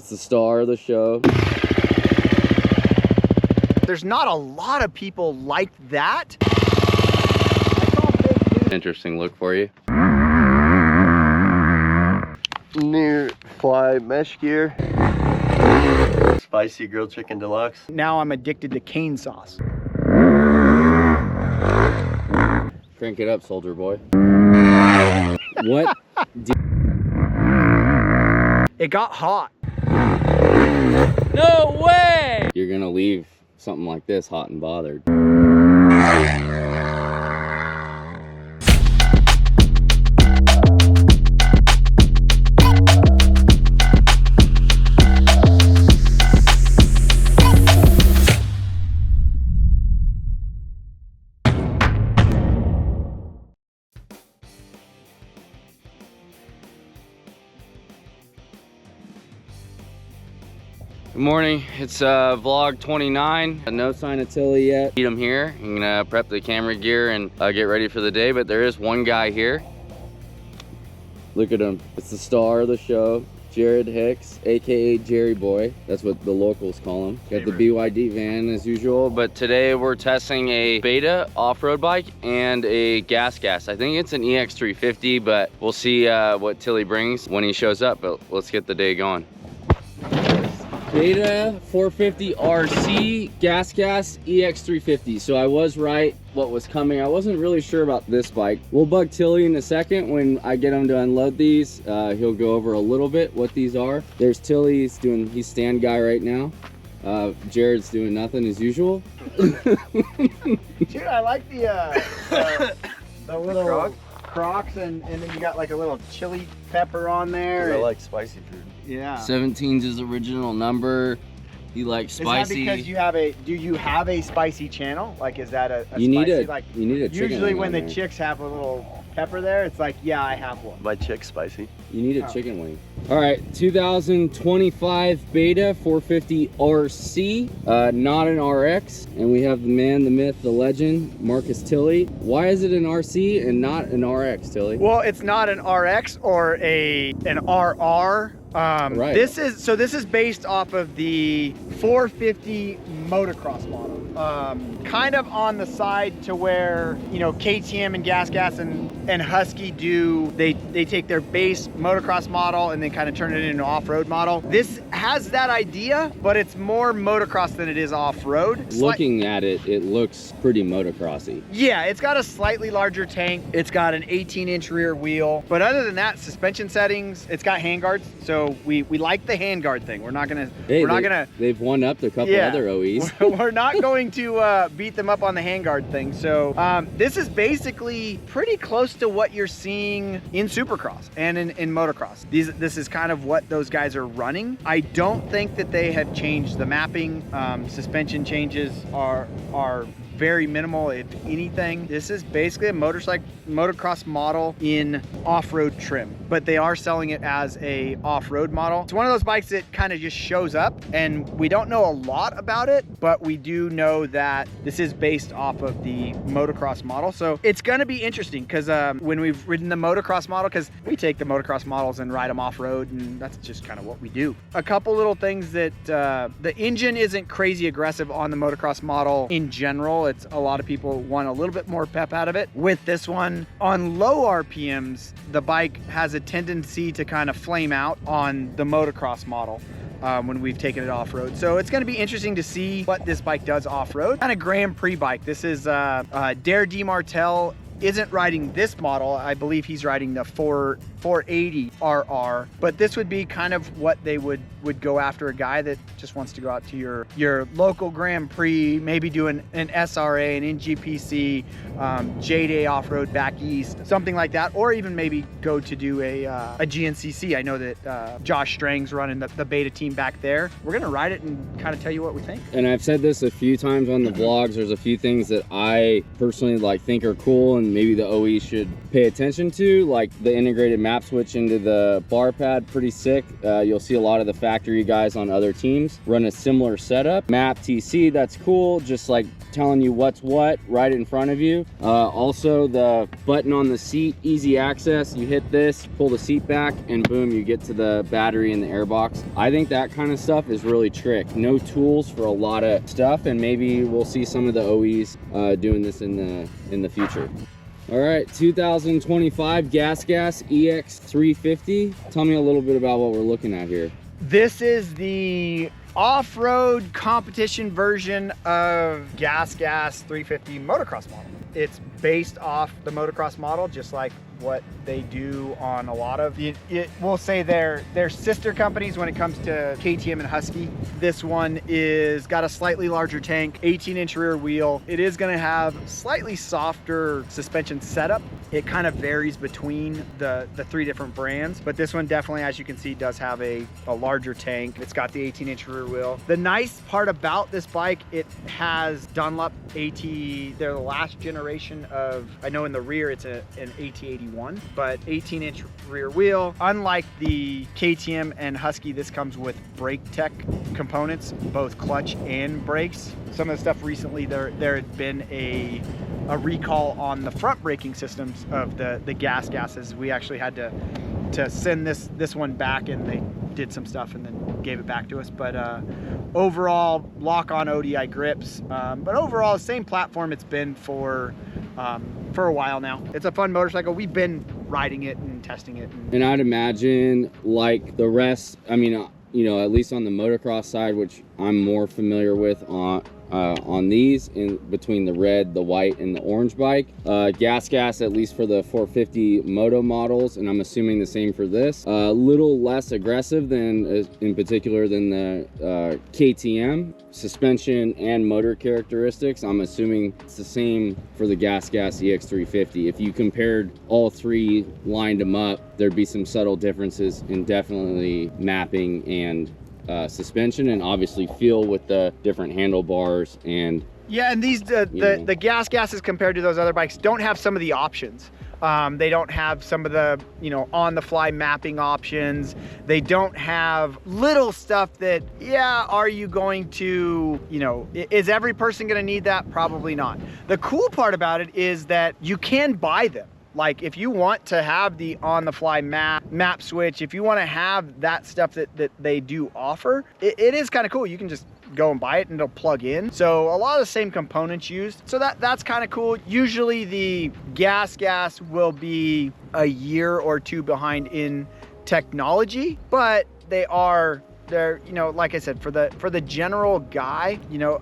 It's the star of the show. There's not a lot of people like that. Interesting look for you. New fly mesh gear. Spicy grilled chicken deluxe. Now I'm addicted to cane sauce. Crank it up, soldier boy. What? It got hot. No way! You're gonna leave something like this hot and bothered. Good morning, it's vlog 29. No sign of Tilly yet. Meet him here. I'm gonna prep the camera gear and get ready for the day, but there is one guy here. Look at him, it's the star of the show, Jared Hicks, AKA Jerry Boy. That's what the locals call him. Got the BYD van as usual, but today we're testing a beta off-road bike and a GASGAS. I think it's an EX350, but we'll see what Tilly brings when he shows up, but let's get the day going. Beta 450 RC GASGAS EX350. So I was right what was coming. I wasn't really sure about this bike. We'll bug Tilly in a second when I get him to unload these. He'll go over a little bit what these are. There's Tilly, he's stand guy right now. Jared's doing nothing as usual. Dude, I like the little Crocs and then you got like a little chili pepper on there. I like spicy food. Yeah. 17's his original number. He likes spicy. Is that because you have do you have a spicy channel? Like, is that a you spicy, need like, you need a chicken usually wing when the there. chicks have a little pepper there, it's like, yeah, I have one. My chick's spicy. You need a chicken wing. All right, 2025 Beta 450 RC, not an RX. And we have the man, the myth, the legend, Marcus Tilly. Why is it an RC and not an RX, Tilly? Well, it's not an RX or an RR. Right. This is based off of the 450 motocross model. Kind of on the side to where, you know, KTM and GASGAS and Husky do, they take their base motocross model and then kind of turn it into an off-road model. This has that idea, but it's more motocross than it is off-road. Looking at it, it looks pretty motocrossy. Yeah, it's got a slightly larger tank. It's got an 18-inch rear wheel. But other than that, suspension settings, it's got handguards. So we like the handguard thing. We're not gonna, they've won up to a couple other OEs. We're not going to beat them up on the handguard thing. So this is basically pretty close to what you're seeing in Supercross and in motocross. This is kind of what those guys are running. I don't think that they have changed the mapping. Suspension changes are very minimal, if anything. This is basically a motocross model in off-road trim, but they are selling it as a off-road model. It's one of those bikes that kind of just shows up, and we don't know a lot about it, but we do know that this is based off of the motocross model. So it's going to be interesting because when we've ridden the motocross model, because we take the motocross models and ride them off-road, and that's just kind of what we do. A couple little things that the engine isn't crazy aggressive on the motocross model in general. It's a lot of people want a little bit more pep out of it. With this one, on low RPMs, the bike has a tendency to kind of flame out on the motocross model when we've taken it off-road. So it's going to be interesting to see what this bike does off-road. Kind of Grand Prix bike. This is Dare DeMartell isn't riding this model. I believe he's riding the 480 RR, but this would be kind of what they would go after, a guy that just wants to go out to your local Grand Prix, maybe do an SRA, an NGPC, J-Day off-road back east, something like that, or even maybe go to do a GNCC. I know that Josh Strang's running the beta team back there. We're gonna ride it and kind of tell you what we think. And I've said this a few times on the vlogs, there's a few things that I personally think are cool and maybe the OE should pay attention to, like the integrated map switch into the bar pad, pretty sick. You'll see a lot of the factory guys on other teams run a similar setup. Map TC, that's cool, just like telling you what's what right in front of you. Also the button on the seat, easy access. You hit this, pull the seat back, and boom, you get to the battery and the airbox. I think that kind of stuff is really trick. No tools for a lot of stuff, and maybe we'll see some of the OEs doing this in the future. All right, 2025 GASGAS EX350. Tell me a little bit about what we're looking at here. This is the off-road competition version of GASGAS 350 motocross model. It's based off the motocross model, just like what they do on a lot of we'll say they're sister companies when it comes to KTM and Husky. This one is got a slightly larger tank, 18-inch rear wheel. It is going to have slightly softer suspension setup. It kind of varies between the three different brands, but this one definitely, as you can see, does have a larger tank. It's got the 18-inch rear wheel. The nice part about this bike, it has Dunlop AT. They're the last generation of, I know in the rear it's an AT81, but 18-inch rear wheel. Unlike the KTM and Husky, this comes with brake tech components, both clutch and brakes. Some of the stuff recently, there had been a recall on the front braking systems of the GASGASes. We actually had to send this one back, and they did some stuff and then gave it back to us. But overall, lock-on ODI grips. But overall, the same platform it's been for a while now. It's a fun motorcycle. We've been riding it and testing it. And I'd imagine, like the rest, I mean, you know, at least on the motocross side, which I'm more familiar with on these, in between the red, the white, and the orange bike. GASGAS, at least for the 450 moto models, and I'm assuming the same for this. A little less aggressive than, in particular, than the KTM. Suspension and motor characteristics, I'm assuming it's the same for the GASGAS EX350. If you compared all three, lined them up, there'd be some subtle differences in definitely mapping and suspension, and obviously feel with the different handlebars. And yeah, and these the GASGASes compared to those other bikes don't have some of the options. They don't have some of the, you know, on-the-fly mapping options. They don't have little stuff that, yeah, are you going to, you know, is every person going to need that? Probably not. The cool part about it is that you can buy them. Like, if you want to have the on-the-fly map switch, if you want to have that stuff that they do offer, it is kind of cool. You can just go and buy it and it'll plug in. So a lot of the same components used. So that's kind of cool. Usually the GASGAS will be a year or two behind in technology, but they're, you know, like I said, for the general guy, you know,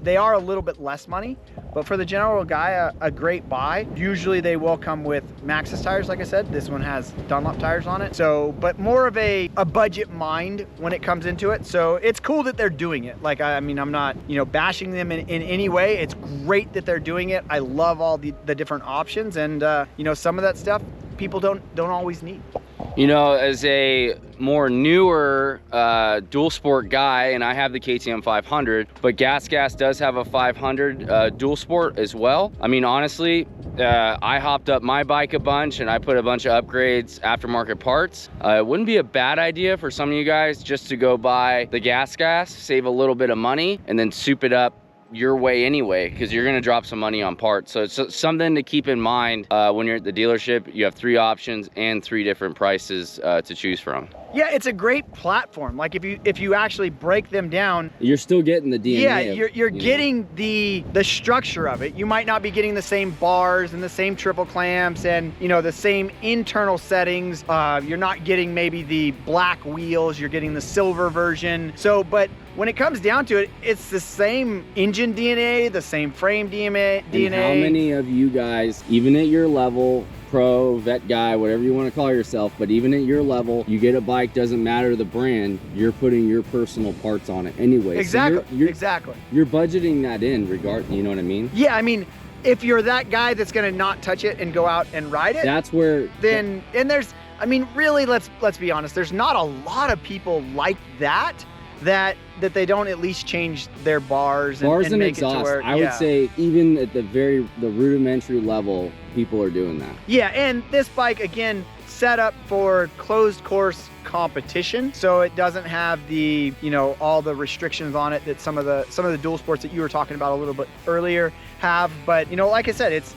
they are a little bit less money, but for the general guy, a great buy. Usually they will come with Maxxis tires, like I said. This one has Dunlop tires on it. So, but more of a budget mind when it comes into it. So it's cool that they're doing it. Like, I mean, I'm not, you know, bashing them in any way. It's great that they're doing it. I love all the different options, and you know, some of that stuff people don't always need. You know, as a more newer dual sport guy, and I have the KTM 500, but GASGAS does have a 500 dual sport as well. I mean, honestly, I hopped up my bike a bunch and I put a bunch of upgrades, aftermarket parts. It wouldn't be a bad idea for some of you guys just to go buy the GASGAS, save a little bit of money, and then soup it up your way anyway, because you're going to drop some money on parts. So it's something to keep in mind when you're at the dealership. You have 3 options and 3 different prices to choose from. Yeah, it's a great platform. Like, if you actually break them down, you're still getting the DNA. Yeah, you're getting the structure of it. You might not be getting the same bars and the same triple clamps and, you know, the same internal settings. You're not getting maybe the black wheels. You're getting the silver version. So, but when it comes down to it, it's the same engine DNA, the same frame DNA. And how many of you guys, even at your level, pro, vet guy, whatever you want to call yourself, but even at your level, you get a bike, doesn't matter the brand, you're putting your personal parts on it anyway. Exactly. So exactly. You're budgeting that in you know what I mean? Yeah, I mean, if you're that guy that's going to not touch it and go out and ride it, that's where then, and there's, I mean, really, let's be honest, there's not a lot of people like that they don't at least change their bars and make exhaust. It to where, I would say even at the rudimentary level, people are doing that. Yeah, and this bike, again, set up for closed course competition, so it doesn't have the, you know, all the restrictions on it that some of the dual sports that you were talking about a little bit earlier have. But you know, like I said, it's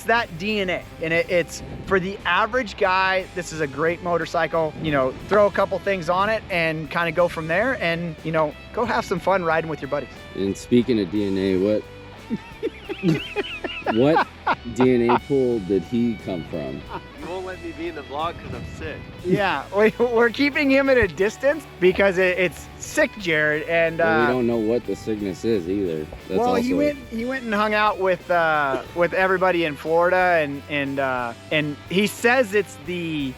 that DNA, and it's for the average guy. This is a great motorcycle. You know, throw a couple things on it and kind of go from there, and you know, go have some fun riding with your buddies. And speaking of DNA, what what DNA pool did he come from? You won't let me be in the vlog because I'm sick. Yeah, we're keeping him at a distance because it's sick, Jared, and Well, we don't know what the sickness is either. That's well, also... he went and hung out with everybody in Florida, and he says it's the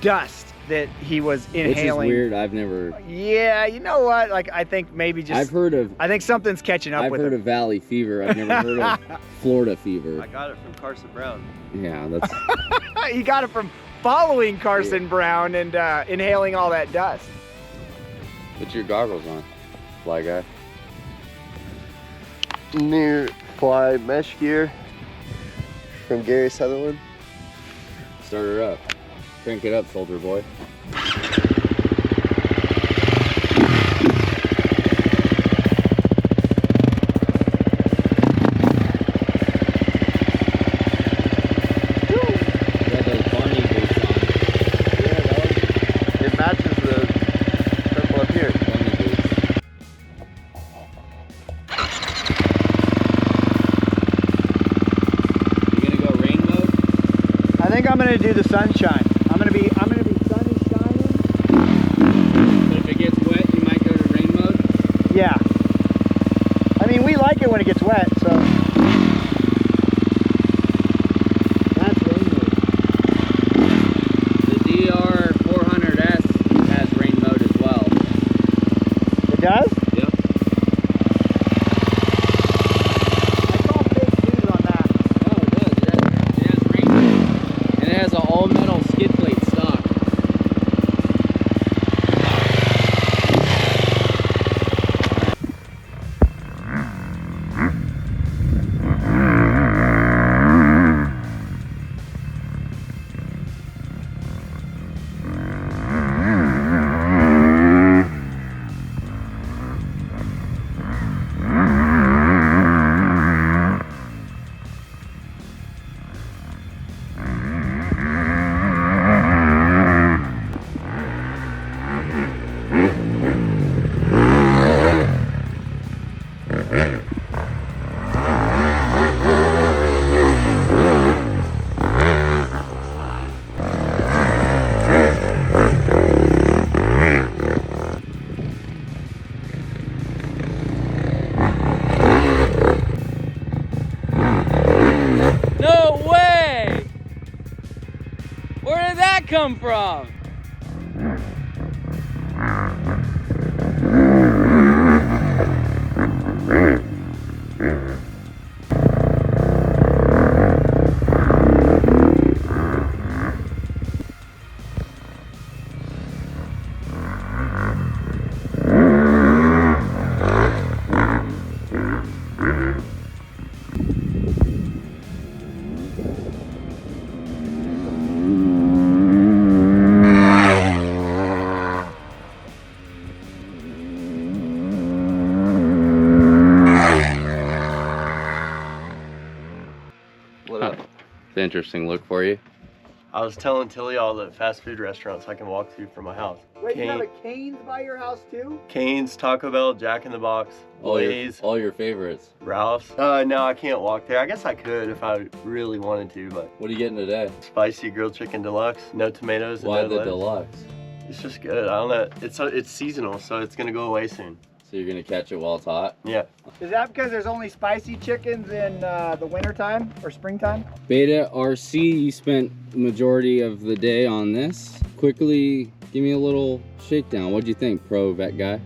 dust that he was inhaling. Which is weird. I've never... Yeah, you know what? Like, I think maybe just... I think something's catching up with him. I've heard of valley fever. I've never heard of Florida fever. I got it from Carson Brown. Yeah, that's... He got it from following Carson Brown and inhaling all that dust. Put your goggles on, fly guy. New fly mesh gear from Gary Sutherland. Start her up. Crank it up, soldier boy. I'm gonna do the sunshine. I'm gonna be sun is shining. But if it gets wet, you might go to rain mode? Yeah. I mean, we like it when it gets wet, so that's rain mode. The DR400S has rain mode as well. It does? Yep. I saw big news on that. Oh, it does. It has rain mode. And it has an all-metal skid plate stock. No way! Where did that come from? What up? It's an interesting look for you. I was telling Tilly all the fast food restaurants I can walk to from my house. Wait, you have a Cane's by your house too? Cane's, Taco Bell, Jack in the Box, Blaze, All your favorites. Ralph's. No, I can't walk there. I guess I could if I really wanted to, but What are you getting today? spicy grilled chicken deluxe, no tomatoes, and Why no the lettuce. deluxe? It's just good. I don't know. It's seasonal, so it's gonna go away soon. So you're gonna catch it while it's hot? Yeah. Is that because there's only spicy chickens in the wintertime or springtime? Beta RC, you spent the majority of the day on this. Quickly, give me a little shakedown. What'd you think, pro vet guy?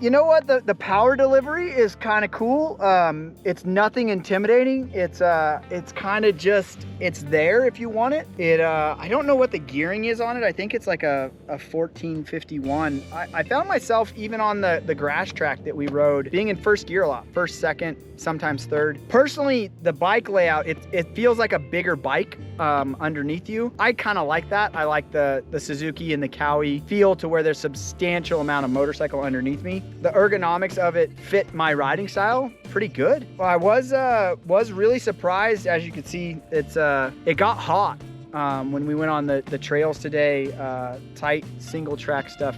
You know what? The power delivery is kind of cool. It's nothing intimidating. It's kind of just, it's there if you want it. I don't know what the gearing is on it. I think it's like a 1451. I found myself even on the grass track that we rode being in first gear a lot, first, second, sometimes third. Personally, the bike layout, it feels like a bigger bike underneath you. I kind of like that. I like the Suzuki and the Cowie feel to where there's substantial amount of motorcycle underneath me. The ergonomics of it fit my riding style pretty good. Well, I was really surprised. As you can see, it got hot when we went on the trails today. Tight single track stuff,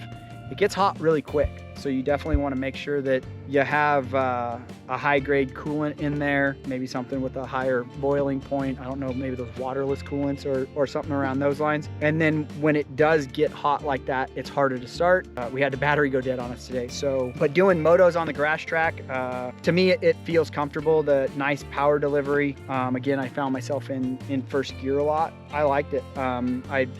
it gets hot really quick. So you definitely want to make sure that you have a high grade coolant in there, maybe something with a higher boiling point. I don't know, maybe those waterless coolants or something around those lines. And then when it does get hot like that, it's harder to start. We had the battery go dead on us today. So, but doing motos on the grass track, to me, it feels comfortable. The nice power delivery. Again, I found myself in first gear a lot. I liked it.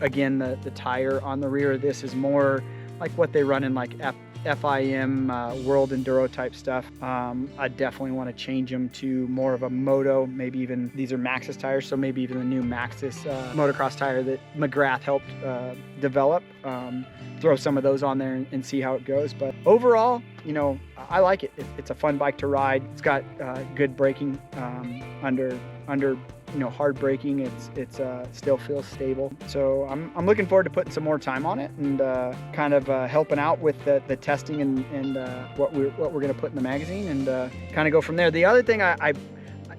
Again, the tire on the rear of this is more like what they run in like FIM World Enduro type stuff. I definitely want to change them to more of a moto, maybe even, these are Maxxis tires, so maybe even the new Maxxis motocross tire that McGrath helped develop. Throw some of those on there and see how it goes. But overall, you know, I like it. It's a fun bike to ride. It's got good braking under you know, hard braking. It's still feels stable. So I'm looking forward to putting some more time on it and kind of helping out with the testing and what we're going to put in the magazine and kind of go from there. The other thing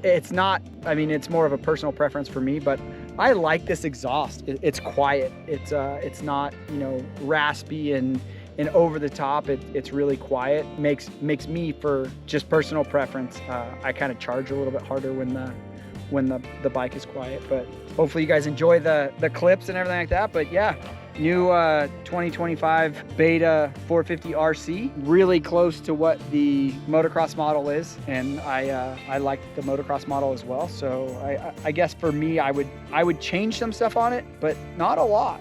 it's not, I mean, it's more of a personal preference for me, but I like this exhaust. It's quiet. It's not, you know, raspy and over the top. It's really quiet. Makes me, for just personal preference, I kind of charge a little bit harder when the bike is quiet. But hopefully you guys enjoy the clips and everything like that. But yeah, new 2025 Beta 450 RC, really close to what the motocross model is, and I like the motocross model as well. So I guess for me, I would change some stuff on it, but not a lot.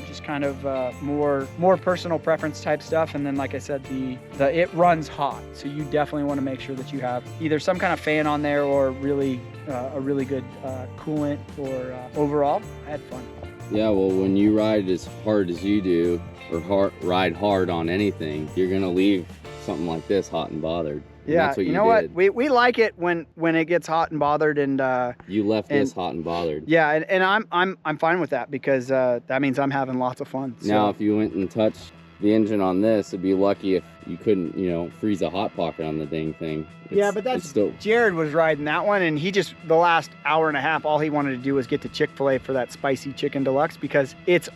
Just kind of more personal preference type stuff. And then, like I said, it runs hot, so you definitely want to make sure that you have either some kind of fan on there or really a really good coolant. Or overall, I had fun. Yeah, well, when you ride as hard as you do, or ride hard on anything, you're gonna leave something like this hot and bothered. And Yeah, that's what you know did. what? We like it when it gets hot and bothered, and You left this hot and bothered. yeah, and I'm fine with that, because that means I'm having lots of fun. So. Now, if you went and touched the engine on this, it'd be lucky if you couldn't, you know, freeze a hot pocket on the dang thing. Yeah, but that's still. Jared was riding that one, and he just, the last hour and a half, all he wanted to do was get to Chick-fil-A for that spicy chicken deluxe, because it's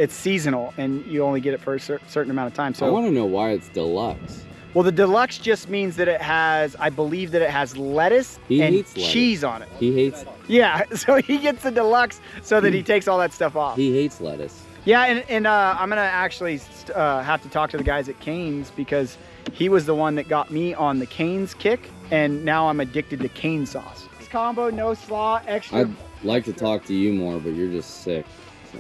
seasonal and you only get it for a certain amount of time. So I want to know why it's deluxe. Well, the deluxe just means that it has, I believe that it has lettuce and cheese on it. He hates. Yeah, so he gets the deluxe so that he takes all that stuff off. He hates lettuce. Yeah, and I'm gonna actually have to talk to the guys at Cane's, because he was the one that got me on the Cane's kick, and now I'm addicted to cane sauce. This combo, no slaw, extra. I'd like to talk to you more, but you're just sick, so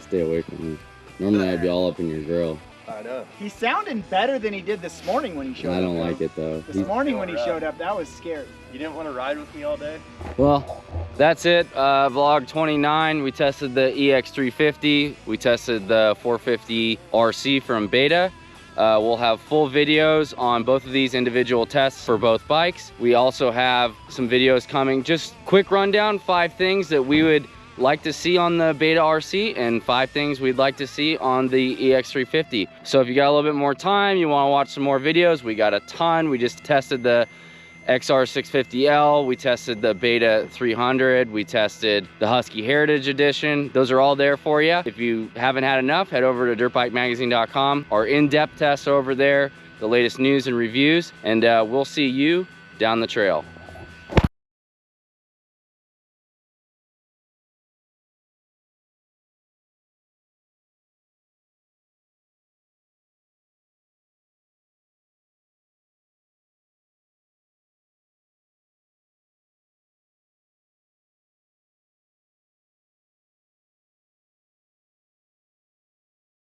stay away from me. Normally I'd be all up in your grill. I know. He's sounding better than he did this morning when he showed up. I don't like it though. This morning when he showed up, that was scary. You didn't want to ride with me all day? Well, that's it. Vlog 29. We tested the EX350. We tested the 450 RC from Beta. We'll have full videos on both of these individual tests for both bikes. We also have some videos coming. Just quick rundown, 5 things that we would like to see on the Beta RC and 5 things we'd like to see on the EX350. So if you got a little bit more time, you want to watch some more videos, we got a ton. We just tested the XR650L, we tested the Beta 300, we tested the Husky Heritage Edition. Those are all there for you. If you haven't had enough, head over to dirtbikemagazine.com. Our in-depth tests over there, the latest news and reviews, and we'll see you down the trail.